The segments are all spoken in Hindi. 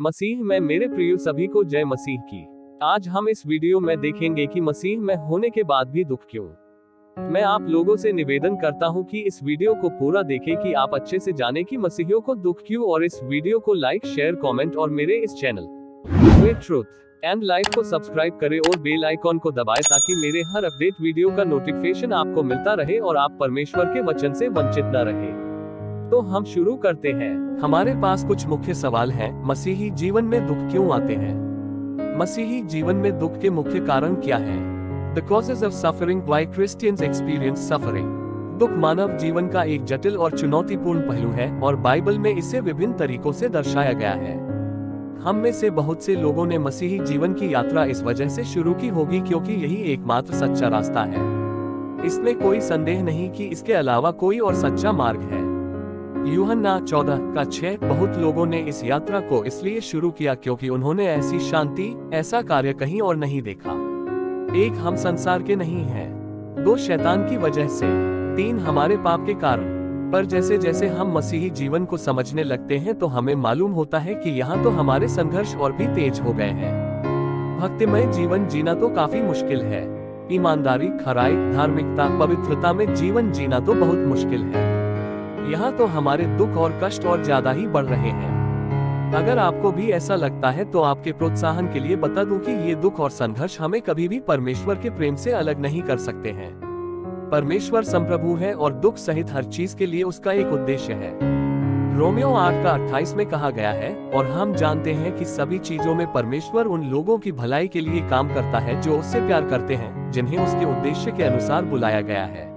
मसीह में मेरे प्रिय सभी को जय मसीह की। आज हम इस वीडियो में देखेंगे कि मसीह में होने के बाद भी दुख क्यों। मैं आप लोगों से निवेदन करता हूं कि इस वीडियो को पूरा देखें कि आप अच्छे से जाने कि मसीहियों को दुख क्यों, और इस वीडियो को लाइक, शेयर, कमेंट और मेरे इस channel way truth and life को सब्सक्राइब करें और बेल आइकॉन को दबाएं ताकि मेरे हर अपडेट वीडियो का नोटिफिकेशन आपको मिलता रहे और आप परमेश्वर के वचन से वंचित न रहे। तो हम शुरू करते हैं। हमारे पास कुछ मुख्य सवाल हैं। मसीही जीवन में दुख क्यों आते हैं? मसीही जीवन में दुख के मुख्य कारण क्या हैं? The causes of suffering why Christians experience suffering। दुख मानव जीवन का एक जटिल और चुनौतीपूर्ण पहलू है और बाइबल में इसे विभिन्न तरीकों से दर्शाया गया है। हम में से बहुत से लोगों ने मसीही जीवन की यात्रा इस वजह से शुरू की होगी क्योंकि यही एकमात्र सच्चा रास्ता है। इसमें कोई संदेह नहीं कि इसके अलावा कोई और सच्चा मार्ग है। यूहन्ना 14:6। बहुत लोगों ने इस यात्रा को इसलिए शुरू किया क्योंकि उन्होंने ऐसी शांति, ऐसा कार्य कहीं और नहीं देखा। 1 हम संसार के नहीं हैं। 2 शैतान की वजह से। 3 हमारे पाप के कारण। पर जैसे जैसे हम मसीही जीवन को समझने लगते हैं तो हमें मालूम होता है कि यहाँ तो हमारे संघर्ष और भी तेज हो गए हैं। भक्तिमय जीवन जीना तो काफी मुश्किल है। ईमानदारी, खराई, धार्मिकता, पवित्रता में जीवन जीना तो बहुत मुश्किल है। यहाँ तो हमारे दुख और कष्ट और ज्यादा ही बढ़ रहे हैं। अगर आपको भी ऐसा लगता है तो आपके प्रोत्साहन के लिए बता दूं कि ये दुख और संघर्ष हमें कभी भी परमेश्वर के प्रेम से अलग नहीं कर सकते हैं। परमेश्वर संप्रभु है और दुख सहित हर चीज के लिए उसका एक उद्देश्य है। रोमियो 8:28 में कहा गया है, और हम जानते हैं कि सभी चीजों में परमेश्वर उन लोगों की भलाई के लिए काम करता है जो उससे प्यार करते हैं, जिन्हें उसके उद्देश्य के अनुसार बुलाया गया है।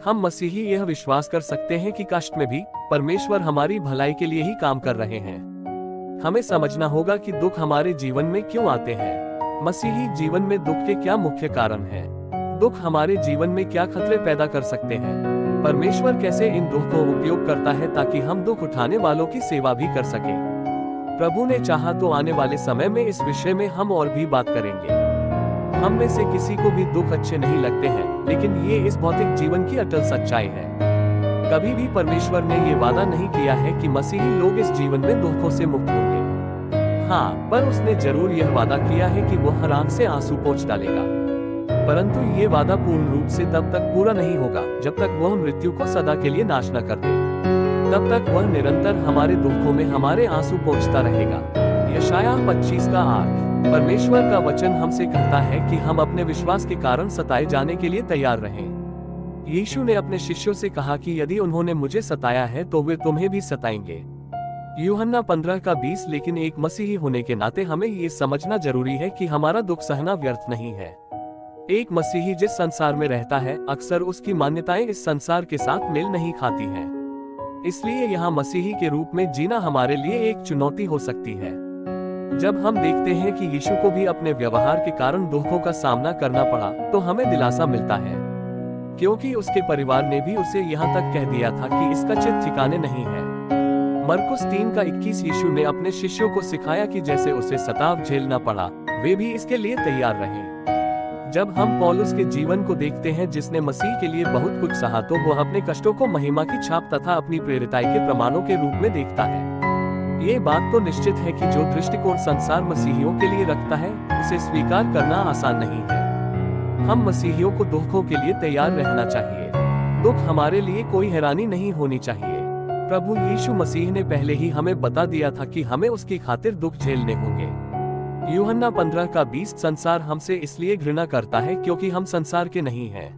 हम मसीही यह विश्वास कर सकते हैं कि कष्ट में भी परमेश्वर हमारी भलाई के लिए ही काम कर रहे हैं। हमें समझना होगा कि दुख हमारे जीवन में क्यों आते हैं। मसीही जीवन में दुख के क्या मुख्य कारण हैं? दुख हमारे जीवन में क्या खतरे पैदा कर सकते हैं? परमेश्वर कैसे इन दुख को उपयोग करता है ताकि हम दुख उठाने वालों की सेवा भी कर सकें। प्रभु ने चाहा तो आने वाले समय में इस विषय में हम और भी बात करेंगे। हम में से किसी को भी दुख अच्छे नहीं लगते हैं, लेकिन ये इस भौतिक जीवन की अटल सच्चाई है। कभी भी परमेश्वर ने ये वादा नहीं किया है कि मसीही लोग इस जीवन में दुखों से मुक्त होंगे। हाँ, पर उसने जरूर यह वादा किया है कि वो हर आंख से आंसू पोंछ डालेगा। परंतु ये वादा पूर्ण रूप से तब तक पूरा नहीं होगा जब तक वह मृत्यु को सदा के लिए नाश न कर दे। तब तक वह निरंतर हमारे दुखों में हमारे आंसू पोंछता रहेगा। यशायाह 25:8। परमेश्वर का वचन हमसे कहता है कि हम अपने विश्वास के कारण सताए जाने के लिए तैयार रहें। यीशु ने अपने शिष्यों से कहा कि यदि उन्होंने मुझे सताया है तो वे तुम्हें भी सताएंगे। यूहन्ना 15:20। लेकिन एक मसीही होने के नाते हमें ये समझना जरूरी है कि हमारा दुख सहना व्यर्थ नहीं है। एक मसीही जिस संसार में रहता है, अक्सर उसकी मान्यताएं इस संसार के साथ मेल नहीं खाती हैं। इसलिए यहाँ मसीही के रूप में जीना हमारे लिए एक चुनौती हो सकती है। जब हम देखते हैं कि यीशु को भी अपने व्यवहार के कारण दुखों का सामना करना पड़ा, तो हमें दिलासा मिलता है, क्योंकि उसके परिवार ने भी उसे यहाँ तक कह दिया था कि इसका चित ठिकाने नहीं है। मरकुस 3:21। यीशु ने अपने शिष्यों को सिखाया कि जैसे उसे सताव झेलना पड़ा, वे भी इसके लिए तैयार रहें। जब हम पौलुस के जीवन को देखते हैं, जिसने मसीह के लिए बहुत कुछ सहा, तो वह अपने कष्टों को महिमा की छाप तथा अपनी प्रेरिताई के प्रमाणों के रूप में देखता है। ये बात तो निश्चित है कि जो दृष्टिकोण संसार मसीहियों के लिए रखता है, उसे स्वीकार करना आसान नहीं है। हम मसीहियों को दुखों के लिए तैयार रहना चाहिए। दुख हमारे लिए कोई हैरानी नहीं होनी चाहिए। प्रभु यीशु मसीह ने पहले ही हमें बता दिया था कि हमें उसकी खातिर दुख झेलने होंगे। यूहन्ना 15:20। संसार हमसे इसलिए घृणा करता है क्योंकि हम संसार के नहीं हैं।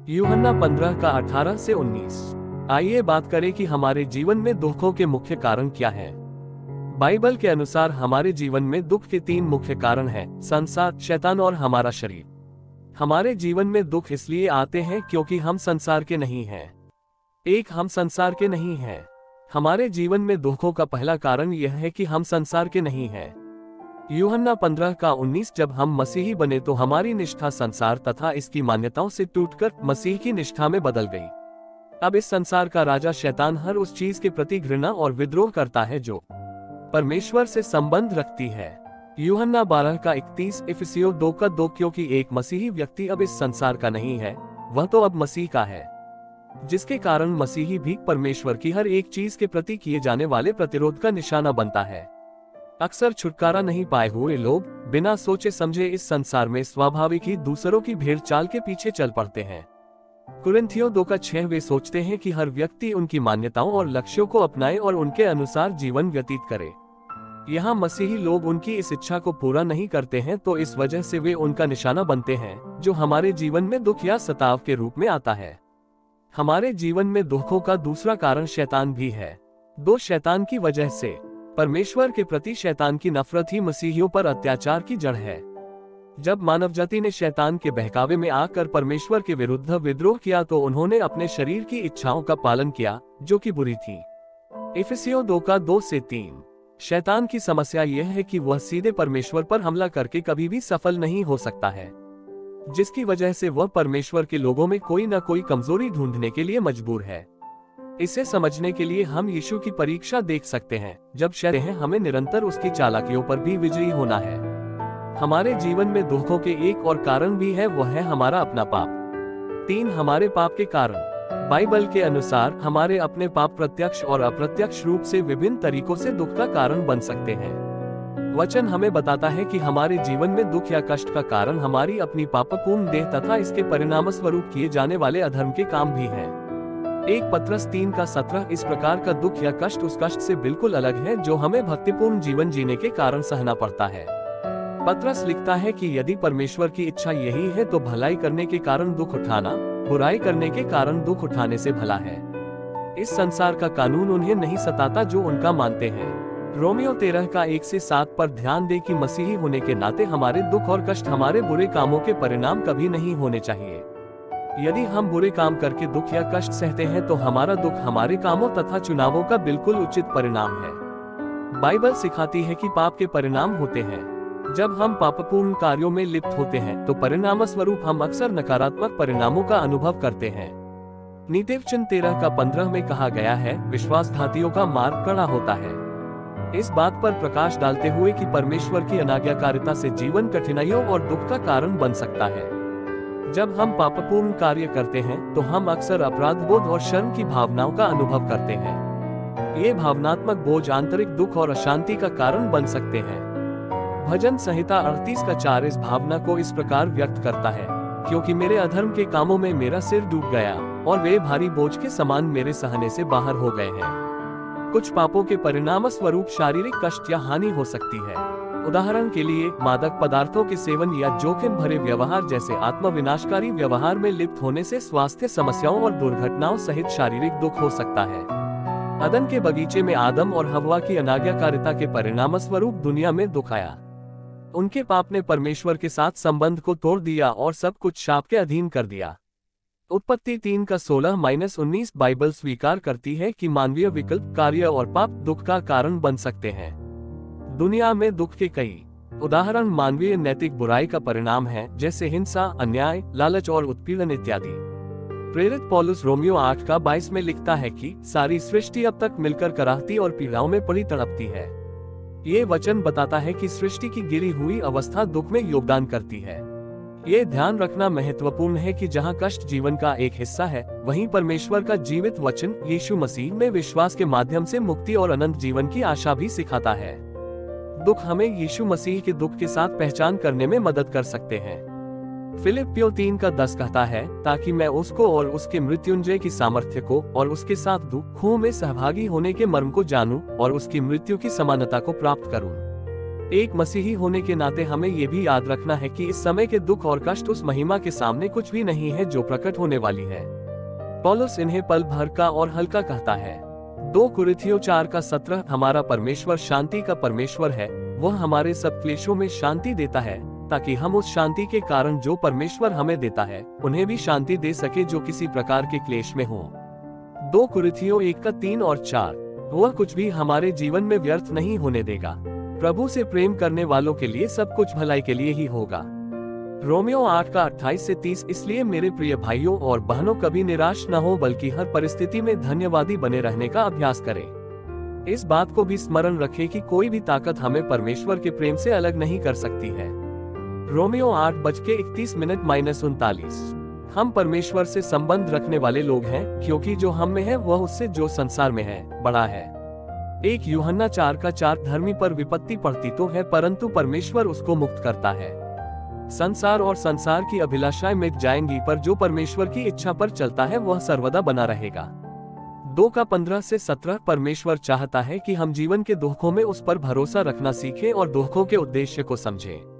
यूहन्ना 15:18-19। आइए बात करें कि हमारे जीवन में दुखों के मुख्य कारण क्या हैं। बाइबल के अनुसार हमारे जीवन में दुख के 3 मुख्य कारण हैं: संसार, शैतान और हमारा शरीर। हमारे जीवन में दुख इसलिए आते हैं क्योंकि हम संसार के नहीं हैं। 1 हम संसार के नहीं हैं। हमारे जीवन में दुखों का पहला कारण यह है कि हम संसार के नहीं हैं। यूहन्ना 15:19। जब हम मसीही बने तो हमारी निष्ठा संसार तथा इसकी मान्यताओं से टूटकर मसीह की निष्ठा में बदल गई। अब इस संसार का राजा शैतान हर उस चीज के प्रति घृणा और विद्रोह करता है जो परमेश्वर से संबंध रखती है। यूहन्ना 12:31। इफिसियों 2:2। क्योंकि एक मसीही व्यक्ति अब इस संसार का नहीं है, वह तो अब मसीह का है, जिसके कारण मसीही भी परमेश्वर की हर एक चीज के प्रति किए जाने वाले प्रतिरोध का निशाना बनता है। अक्सर छुटकारा नहीं पाए हुए लोग बिना सोचे समझे इस संसार में स्वाभाविक ही दूसरों की भेड़ चाल के पीछे चल पड़ते हैं। कुरिन्थियों 2:6 वे सोचते हैं कि हर व्यक्ति उनकी मान्यताओं और लक्ष्यों को अपनाए और उनके अनुसार जीवन व्यतीत करे। यहाँ मसीही लोग उनकी इस इच्छा को पूरा नहीं करते हैं तो इस वजह से वे उनका निशाना बनते हैं, जो हमारे जीवन में दुख या सताव के रूप में आता है। हमारे जीवन में दुखों का दूसरा कारण शैतान भी है। शैतान की वजह से परमेश्वर के प्रति शैतान की नफरत ही मसीहियों पर अत्याचार की जड़ है। जब मानव जाति ने शैतान के बहकावे में आकर परमेश्वर के विरुद्ध विद्रोह किया तो उन्होंने अपने शरीर की इच्छाओं का पालन किया, जो कि बुरी थी। इफिसियों 2:2-3। शैतान की समस्या यह है कि वह सीधे परमेश्वर पर हमला करके कभी भी सफल नहीं हो सकता है, जिसकी वजह से वह परमेश्वर के लोगों में कोई न कोई कमजोरी ढूंढने के लिए मजबूर है। इसे समझने के लिए हम यीशु की परीक्षा देख सकते हैं, जब शैतान हमें निरंतर उसकी चालाकियों पर भी विजयी होना है। हमारे जीवन में दुखों के एक और कारण भी है, वह है हमारा अपना पाप। 3 हमारे पाप के कारण। बाइबल के अनुसार हमारे अपने पाप प्रत्यक्ष और अप्रत्यक्ष रूप से विभिन्न तरीकों से दुख का कारण बन सकते हैं। वचन हमें बताता है कि हमारे जीवन में दुख या कष्ट का कारण हमारी अपनी पापपूर्ण देह तथा इसके परिणाम स्वरूप किए जाने वाले अधर्म के काम भी हैं। 1 पत्रस 3:17। इस प्रकार का दुख या कष्ट उस कष्ट से बिल्कुल अलग है जो हमें भक्तिपूर्ण जीवन जीने के कारण सहना पड़ता है। पत्रस लिखता है कि यदि परमेश्वर की इच्छा यही है तो भलाई करने के कारण दुख उठाना बुराई करने के कारण दुख उठाने से भला है। इस संसार का कानून उन्हें नहीं सताता जो उनका मानते हैं। रोमियो 13:1-7 पर ध्यान दे कि मसीही होने के नाते हमारे दुख और कष्ट हमारे बुरे कामों के परिणाम कभी नहीं होने चाहिए। यदि हम बुरे काम करके दुख या कष्ट सहते हैं तो हमारा दुख हमारे कामों तथा चुनावों का बिल्कुल उचित परिणाम है। बाइबल सिखाती है कि पाप के परिणाम होते हैं। जब हम पापपूर्ण कार्यों में लिप्त होते हैं तो परिणाम स्वरूप हम अक्सर नकारात्मक परिणामों का अनुभव करते हैं। नीतिवचन 13:15 में कहा गया है, विश्वासघातियों का मार्ग कड़ा होता है। इस बात पर प्रकाश डालते हुए कि परमेश्वर की अनाज्ञाकारिता से जीवन कठिनाइयों और दुख का कारण बन सकता है। जब हम पापपूर्ण कार्य करते हैं तो हम अक्सर अपराध बोध और शर्म की भावनाओं का अनुभव करते हैं। ये भावनात्मक बोझ आंतरिक दुख और अशांति का कारण बन सकते हैं। भजन संहिता 38:4 इस भावना को इस प्रकार व्यक्त करता है, क्योंकि मेरे अधर्म के कामों में मेरा सिर डूब गया और वे भारी बोझ के समान मेरे सहने से बाहर हो गए हैं। कुछ पापों के परिणाम स्वरूप शारीरिक कष्ट या हानि हो सकती है। उदाहरण के लिए मादक पदार्थों के सेवन या जोखिम भरे व्यवहार जैसे आत्मविनाशकारी व्यवहार में लिप्त होने से स्वास्थ्य समस्याओं और दुर्घटनाओं सहित शारीरिक दुख हो सकता है। अदन के बगीचे में आदम और हव्वा की अनाज्ञाकारिता के परिणाम स्वरूप दुनिया में दुख आया। उनके पाप ने परमेश्वर के साथ संबंध को तोड़ दिया और सब कुछ शाप के अधीन कर दिया। उत्पत्ति 3:16-19 बाइबल स्वीकार करती है कि मानवीय विकल्प, कार्य और पाप दुख का कारण बन सकते हैं। दुनिया में दुख के कई उदाहरण मानवीय नैतिक बुराई का परिणाम है, जैसे हिंसा, अन्याय, लालच और उत्पीड़न इत्यादि। प्रेरित पौलुस रोमियो 8:22 में लिखता है कि सारी सृष्टि अब तक मिलकर कराहती और पीड़ाओं में पड़ी तड़पती है। ये वचन बताता है कि सृष्टि की गिरी हुई अवस्था दुख में योगदान करती है। ये ध्यान रखना महत्वपूर्ण है कि जहाँ कष्ट जीवन का एक हिस्सा है, वहीं परमेश्वर का जीवित वचन यीशु मसीह में विश्वास के माध्यम से मुक्ति और अनंत जीवन की आशा भी सिखाता है। दुख हमें यीशु मसीह के दुख के साथ पहचान करने में मदद कर सकते हैं। फिलिप्पियों 3:10 कहता है, ताकि मैं उसको और उसके मृत्युंजय की सामर्थ्य को और उसके साथ दुखों में सहभागी होने के मर्म को जानूं और उसकी मृत्यु की समानता को प्राप्त करूं। एक मसीही होने के नाते हमें ये भी याद रखना है कि इस समय के दुख और कष्ट उस महिमा के सामने कुछ भी नहीं है जो प्रकट होने वाली है। पौलुस इन्हें पल भर का और हल्का कहता है। 2 कुरिन्थियों 4:17 हमारा परमेश्वर शांति का परमेश्वर है, वह हमारे सब क्लेशों में शांति देता है, ताकि हम उस शांति के कारण जो परमेश्वर हमें देता है उन्हें भी शांति दे सके जो किसी प्रकार के क्लेश में हो। 2 कुरिन्थियों 1:3 और 4 वह कुछ भी हमारे जीवन में व्यर्थ नहीं होने देगा। प्रभु से प्रेम करने वालों के लिए सब कुछ भलाई के लिए ही होगा। रोमियो 8:28-30 इसलिए मेरे प्रिय भाइयों और बहनों कभी निराश न हो, बल्कि हर परिस्थिति में धन्यवादी बने रहने का अभ्यास करें। इस बात को भी स्मरण रखें कि कोई भी ताकत हमें परमेश्वर के प्रेम से अलग नहीं कर सकती है। रोमियो 8:31-39 हम परमेश्वर से संबंध रखने वाले लोग हैं, क्योंकि जो हम में है वह उससे जो संसार में है बड़ा है। एक यूहन्ना 4:4 धर्मी पर विपत्ति पड़ती तो है, परंतु परमेश्वर उसको मुक्त करता है। संसार और संसार की अभिलाषाएं मिट जाएंगी, पर जो परमेश्वर की इच्छा पर चलता है वह सर्वदा बना रहेगा। 2:15-17 परमेश्वर चाहता है कि हम जीवन के दुखों में उस पर भरोसा रखना सीखें और दुखों के उद्देश्य को समझें।